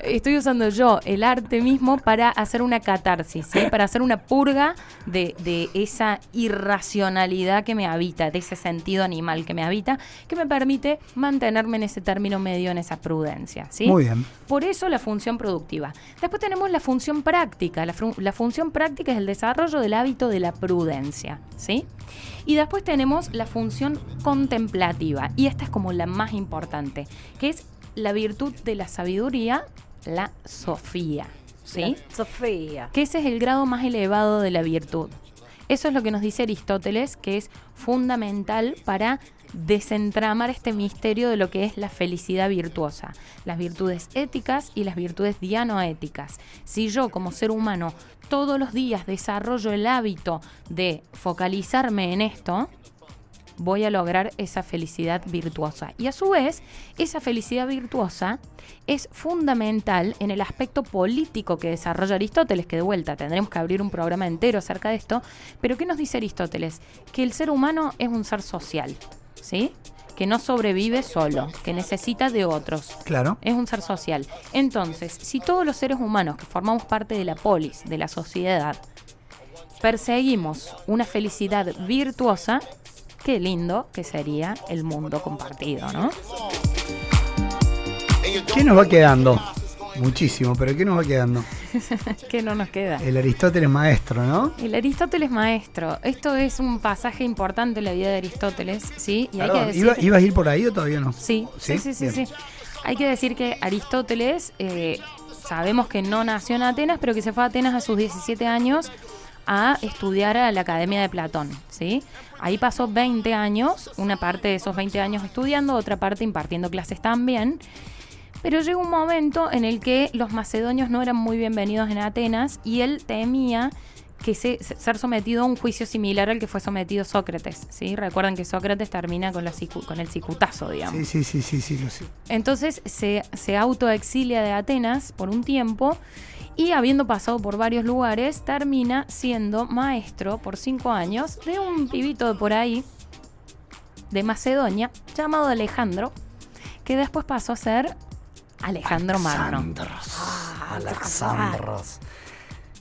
Estoy usando yo el arte mismo para hacer una catarsis, ¿sí? Para hacer una purga de esa irracionalidad que me habita, de ese sentido animal que me habita, que me permite mantenerme en ese término medio, en esa prudencia, ¿sí? Muy bien. Por eso la función productiva. Después tenemos la función práctica. La función práctica es el desarrollo del hábito de la prudencia, ¿sí? Y después tenemos la función contemplativa, y esta es como la más importante, que es la virtud de la sabiduría, la sofía, ¿sí? Sofía. Que ese es el grado más elevado de la virtud. Eso es lo que nos dice Aristóteles, que es fundamental para desentramar este misterio de lo que es la felicidad virtuosa, las virtudes éticas y las virtudes dianoéticas. Si yo como ser humano todos los días desarrollo el hábito de focalizarme en esto, voy a lograr esa felicidad virtuosa. Y a su vez, esa felicidad virtuosa es fundamental en el aspecto político que desarrolla Aristóteles, que de vuelta tendremos que abrir un programa entero acerca de esto. Pero ¿qué nos dice Aristóteles? Que el ser humano es un ser social, ¿sí? Que no sobrevive solo, que necesita de otros. Claro. Es un ser social. Entonces, si todos los seres humanos que formamos parte de la polis, de la sociedad, perseguimos una felicidad virtuosa, qué lindo que sería el mundo compartido, ¿no? ¿Qué nos va quedando? Muchísimo, pero ¿qué nos va quedando? ¿Qué no nos queda? El Aristóteles maestro, ¿no? El Aristóteles maestro. Esto es un pasaje importante en la vida de Aristóteles, ¿sí? Y Perdón, hay que decir... ¿ibas a ir por ahí o todavía no? Sí. Bien. Hay que decir que Aristóteles, sabemos que no nació en Atenas, pero que se fue a Atenas a sus 17 años a estudiar a la Academia de Platón, ¿sí? Ahí pasó 20 años, una parte de esos 20 años estudiando, otra parte impartiendo clases también. Pero llegó un momento en el que los macedonios no eran muy bienvenidos en Atenas y él temía que ser sometido a un juicio similar al que fue sometido Sócrates, ¿sí? Recuerdan que Sócrates termina con el cicutazo, digamos. Sí, lo sé. Entonces se autoexilia de Atenas por un tiempo y, habiendo pasado por varios lugares, termina siendo maestro por 5 años de un pibito de por ahí, de Macedonia, llamado Alejandro, que después pasó a ser Alejandro Magno. Alexandros.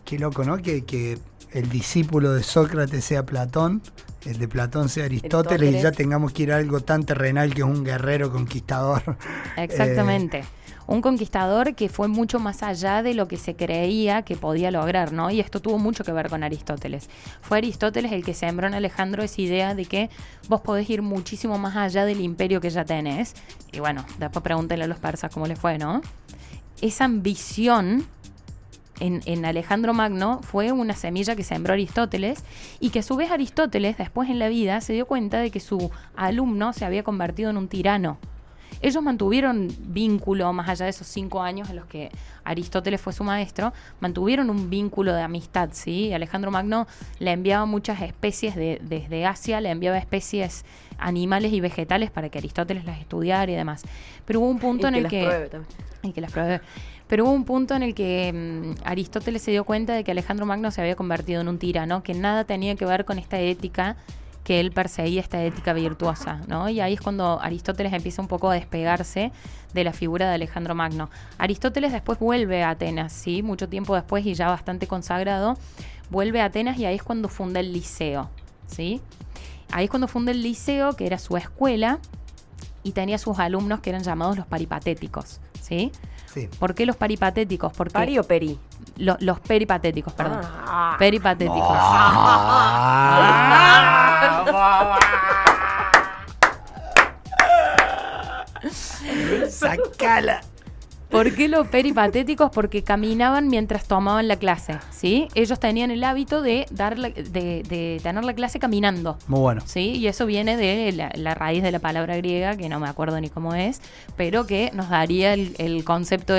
Qué loco, ¿no? Que el discípulo de Sócrates sea Platón, el de Platón sea Aristóteles y ya tengamos que ir a algo tan terrenal que es un guerrero conquistador. Exactamente. Un conquistador que fue mucho más allá de lo que se creía que podía lograr, ¿no? Y esto tuvo mucho que ver con Aristóteles. Fue Aristóteles el que sembró en Alejandro esa idea de que vos podés ir muchísimo más allá del imperio que ya tenés. Y bueno, después pregúntenle a los persas cómo les fue, ¿no? Esa ambición en Alejandro Magno fue una semilla que sembró Aristóteles y que a su vez Aristóteles después en la vida se dio cuenta de que su alumno se había convertido en un tirano. Ellos mantuvieron vínculo, más allá de esos 5 años en los que Aristóteles fue su maestro, mantuvieron un vínculo de amistad, ¿sí? Alejandro Magno le enviaba muchas especies desde Asia, le enviaba especies animales y vegetales para que Aristóteles las estudiara y demás. Pero hubo un punto en el que... Y que las pruebe. Pero hubo un punto en el que Aristóteles se dio cuenta de que Alejandro Magno se había convertido en un tirano, que nada tenía que ver con esta ética que él perseguía, esta ética virtuosa, ¿no? Y ahí es cuando Aristóteles empieza un poco a despegarse de la figura de Alejandro Magno. Aristóteles después vuelve a Atenas, ¿sí? Mucho tiempo después y ya bastante consagrado, vuelve a Atenas y ahí es cuando funda el Liceo, ¿sí? Ahí es cuando funda el Liceo, que era su escuela, y tenía sus alumnos que eran llamados los peripatéticos, ¿sí? Sí. ¿Por qué los peripatéticos? Porque ¿Pari o peri? los peripatéticos, perdón. Peripatéticos. Sacala. ¿Por qué los peripatéticos? Porque caminaban mientras tomaban la clase, ¿sí? Ellos tenían el hábito de tener la clase caminando. Muy bueno. ¿Sí? Y eso viene de la raíz de la palabra griega, que no me acuerdo ni cómo es, pero que nos daría el concepto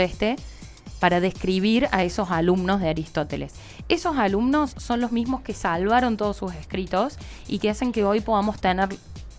para describir a esos alumnos de Aristóteles. Esos alumnos son los mismos que salvaron todos sus escritos y que hacen que hoy podamos tener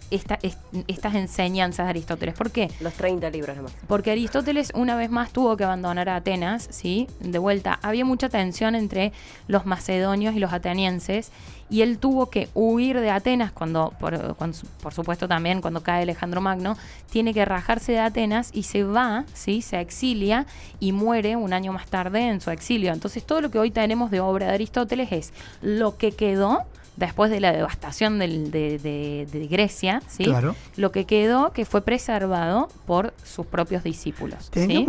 estas enseñanzas de Aristóteles. ¿Por qué? Los 30 libros nomás. Porque Aristóteles una vez más tuvo que abandonar a Atenas, ¿sí? De vuelta, había mucha tensión entre los macedonios y los atenienses y él tuvo que huir de Atenas cuando por supuesto también cuando cae Alejandro Magno, tiene que rajarse de Atenas y se va, ¿sí? Se exilia y muere un año más tarde en su exilio. Entonces todo lo que hoy tenemos de obra de Aristóteles es lo que quedó después de la devastación de Grecia, ¿sí? Claro. Lo que quedó, que fue preservado por sus propios discípulos. ¿Sí?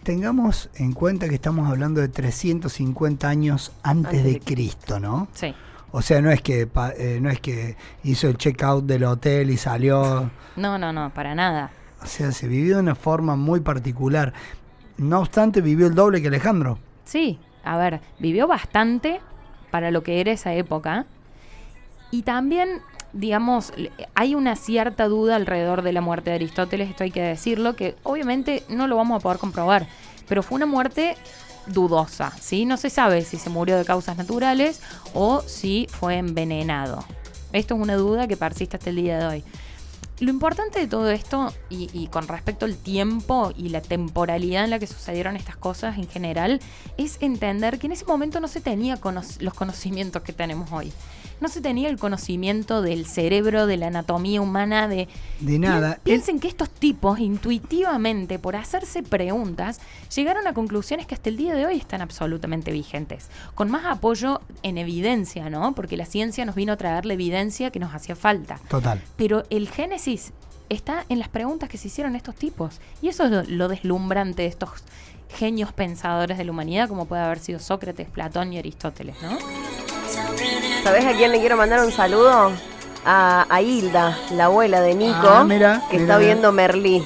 Tengamos en cuenta que estamos hablando de 350 años antes de Cristo, ¿no? Sí. O sea, no es que hizo el check-out del hotel y salió. No, para nada. O sea, se vivió de una forma muy particular. No obstante, vivió el doble que Alejandro. Sí, a ver, vivió bastante para lo que era esa época. Y también, digamos, hay una cierta duda alrededor de la muerte de Aristóteles, esto hay que decirlo, que obviamente no lo vamos a poder comprobar, pero fue una muerte dudosa, ¿sí? No se sabe si se murió de causas naturales o si fue envenenado. Esto es una duda que persiste hasta el día de hoy. Lo importante de todo esto, y con respecto al tiempo y la temporalidad en la que sucedieron estas cosas en general, es entender que en ese momento no se tenía los conocimientos que tenemos hoy. No se tenía el conocimiento del cerebro, de la anatomía humana, de nada. Piensen que estos tipos intuitivamente, por hacerse preguntas, llegaron a conclusiones que hasta el día de hoy están absolutamente vigentes. Con más apoyo en evidencia, ¿no? Porque la ciencia nos vino a traer la evidencia que nos hacía falta. Total. Pero el génesis está en las preguntas que se hicieron estos tipos. Y eso es lo deslumbrante de estos genios pensadores de la humanidad, como puede haber sido Sócrates, Platón y Aristóteles, ¿no? ¿Sabés a quién le quiero mandar un saludo? A Hilda, la abuela de Nico, que está viendo Merlí.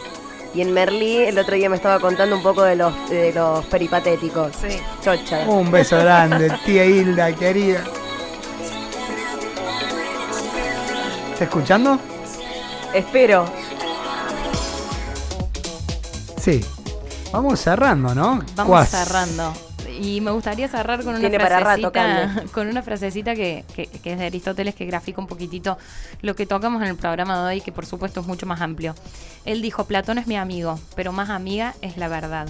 Y en Merlí el otro día me estaba contando un poco de los peripatéticos. Sí. Chocha. Un beso grande, tía Hilda, querida. ¿Está escuchando? Espero. Sí. Vamos cerrando, ¿no? Vamos cerrando. Y me gustaría cerrar con una frasecita que es de Aristóteles, que grafica un poquitito lo que tocamos en el programa de hoy, que por supuesto es mucho más amplio. Él dijo: Platón es mi amigo, pero más amiga es la verdad.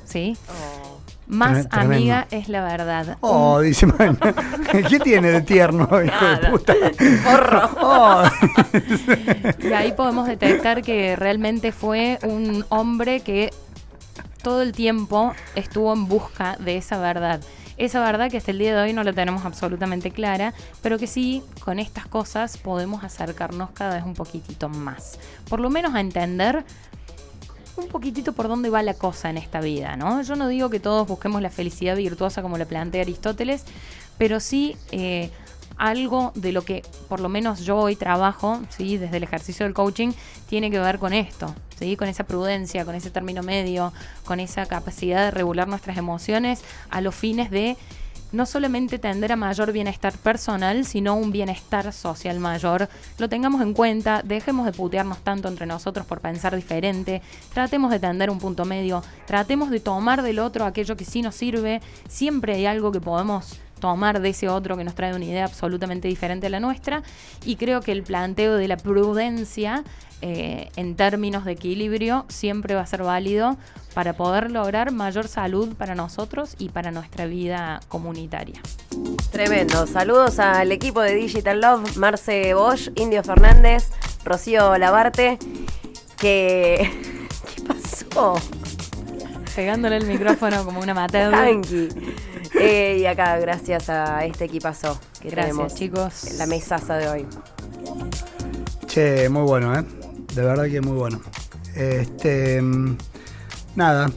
¿Sí? Oh. Más amiga es la verdad. Oh, dice man. ¿Qué tiene de tierno, hijo de puta? Porro. Oh. Y ahí podemos detectar que realmente fue un hombre que todo el tiempo estuvo en busca de esa verdad. Esa verdad que hasta el día de hoy no la tenemos absolutamente clara, pero que sí, con estas cosas podemos acercarnos cada vez un poquitito más. Por lo menos a entender un poquitito por dónde va la cosa en esta vida, ¿no? Yo no digo que todos busquemos la felicidad virtuosa como la plantea Aristóteles, pero sí algo de lo que por lo menos yo hoy trabajo, ¿sí? Desde el ejercicio del coaching, tiene que ver con esto, ¿sí? Con esa prudencia, con ese término medio, con esa capacidad de regular nuestras emociones a los fines de no solamente tender a mayor bienestar personal, sino un bienestar social mayor. Lo tengamos en cuenta, dejemos de putearnos tanto entre nosotros por pensar diferente, tratemos de tender un punto medio, tratemos de tomar del otro aquello que sí nos sirve. Siempre hay algo que podemos tomar de ese otro que nos trae una idea absolutamente diferente a la nuestra, y creo que el planteo de la prudencia en términos de equilibrio siempre va a ser válido para poder lograr mayor salud para nosotros y para nuestra vida comunitaria. Tremendo. Saludos al equipo de Digital Love, Marce Bosch, Indio Fernández, Rocío Labarte. ¿Qué pasó? Pegándole el micrófono como una amateur. Tranqui. Y acá, gracias a este equipazo que Gracias, tenemos, chicos. la mesaza de hoy. Che, muy bueno, de verdad que muy bueno. Nada,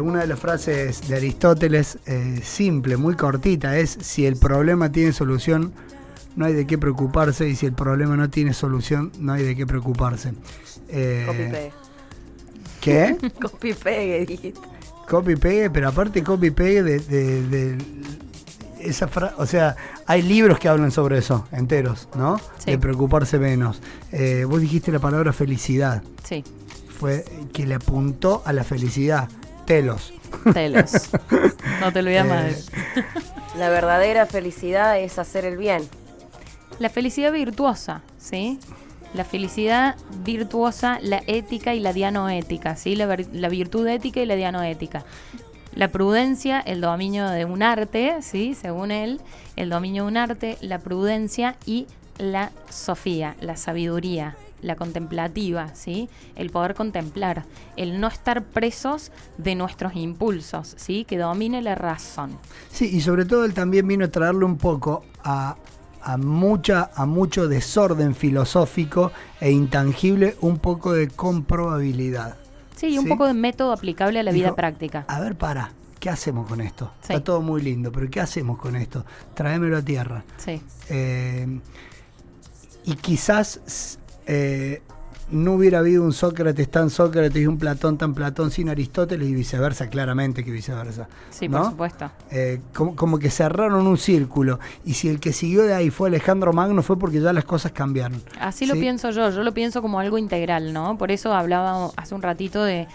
una de las frases de Aristóteles, simple, muy cortita, es: si el problema tiene solución, no hay de qué preocuparse, y si el problema no tiene solución, no hay de qué preocuparse. Copy-pegue. ¿Qué? Copy-pegue, dijiste. Copy-pegue, pero aparte copy-pegue de esa frase. O sea, hay libros que hablan sobre eso, enteros, ¿no? Sí. De preocuparse menos. Vos dijiste la palabra felicidad. Sí, Fue que le apuntó a la felicidad. Telos. telos. No te olvides más de eso. La verdadera felicidad es hacer el bien. La felicidad virtuosa, ¿sí? La felicidad virtuosa, la ética y la dianoética, ¿sí? La virtud ética y la dianoética. La prudencia, el dominio de un arte, ¿sí? Según él, el dominio de un arte, la prudencia y la sofía, la sabiduría, la contemplativa, ¿sí? El poder contemplar, el no estar presos de nuestros impulsos, ¿sí? Que domine la razón. Sí, y sobre todo él también vino a traerle un poco a mucho desorden filosófico e intangible, un poco de comprobabilidad. Sí, y un poco de método aplicable a la vida Dijo, práctica. A ver, ¿qué hacemos con esto? Sí. Está todo muy lindo, pero ¿qué hacemos con esto? Tráemelo a tierra. Sí. Y quizás no hubiera habido un Sócrates tan Sócrates y un Platón tan Platón sin Aristóteles, y viceversa, claramente que viceversa. Sí, ¿no? por supuesto. Como que cerraron un círculo, y si el que siguió de ahí fue Alejandro Magno, fue porque ya las cosas cambiaron. Así lo pienso yo lo pienso como algo integral, ¿no? Por eso hablaba hace un ratito de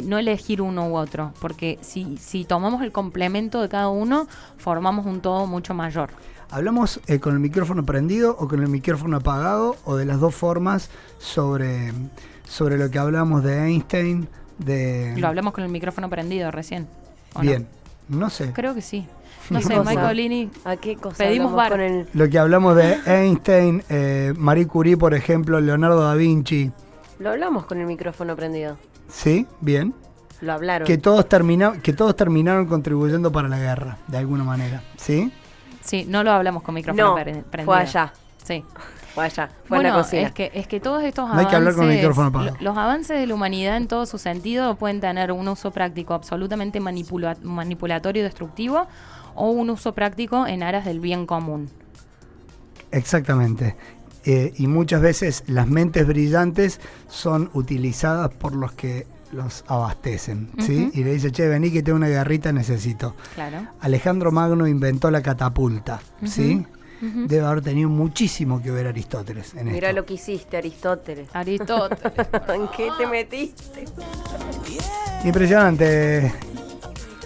no elegir uno u otro, porque si tomamos el complemento de cada uno, formamos un todo mucho mayor. ¿Hablamos con el micrófono prendido o con el micrófono apagado, o de las dos formas, sobre lo que hablamos de Einstein? Lo hablamos con el micrófono prendido recién. ¿O Bien, no sé. Creo que sí. No ¿Qué sé, cosa? Michaelini. ¿A qué cosa Pedimos hablamos bar. con el... Lo que hablamos de Einstein, Marie Curie, por ejemplo, Leonardo da Vinci. Lo hablamos con el micrófono prendido. Sí, bien. Lo hablaron. Que todos terminaron contribuyendo para la guerra, de alguna manera. ¿Sí? Sí, no lo hablamos con micrófono No, prendido. fue allá. Sí. Fue allá. Fue en Bueno, la cocina. es que todos estos No avances, hay que hablar con el micrófono apagado. los avances de la humanidad en todo su sentido pueden tener un uso práctico absolutamente manipulatorio y destructivo, o un uso práctico en aras del bien común. Exactamente. Y muchas veces las mentes brillantes son utilizadas por los que los abastecen, ¿sí? Ujú. Y le dice: che, vení que tengo una guerrita, necesito. Claro. Alejandro Magno inventó la catapulta, ¿sí? Ujú. Debe haber tenido muchísimo que ver Aristóteles en Mirá esto. lo que hiciste, Aristóteles. Aristóteles. ¿En qué te metiste? Impresionante.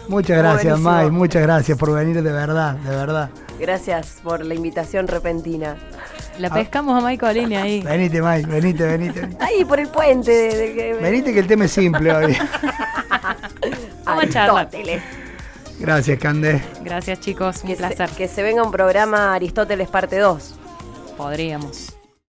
Muchas gracias, Buenísimo. May, muchas gracias por venir, de verdad, de verdad. Gracias por la invitación repentina. La pescamos a Michaelini ahí. Venite, May, venite. Ahí, por el puente. Venite que el tema es simple hoy. Vamos a charlar. Aristóteles. Gracias, Candé. Gracias, chicos. Un placer. Que se venga un programa Aristóteles parte 2. Podríamos.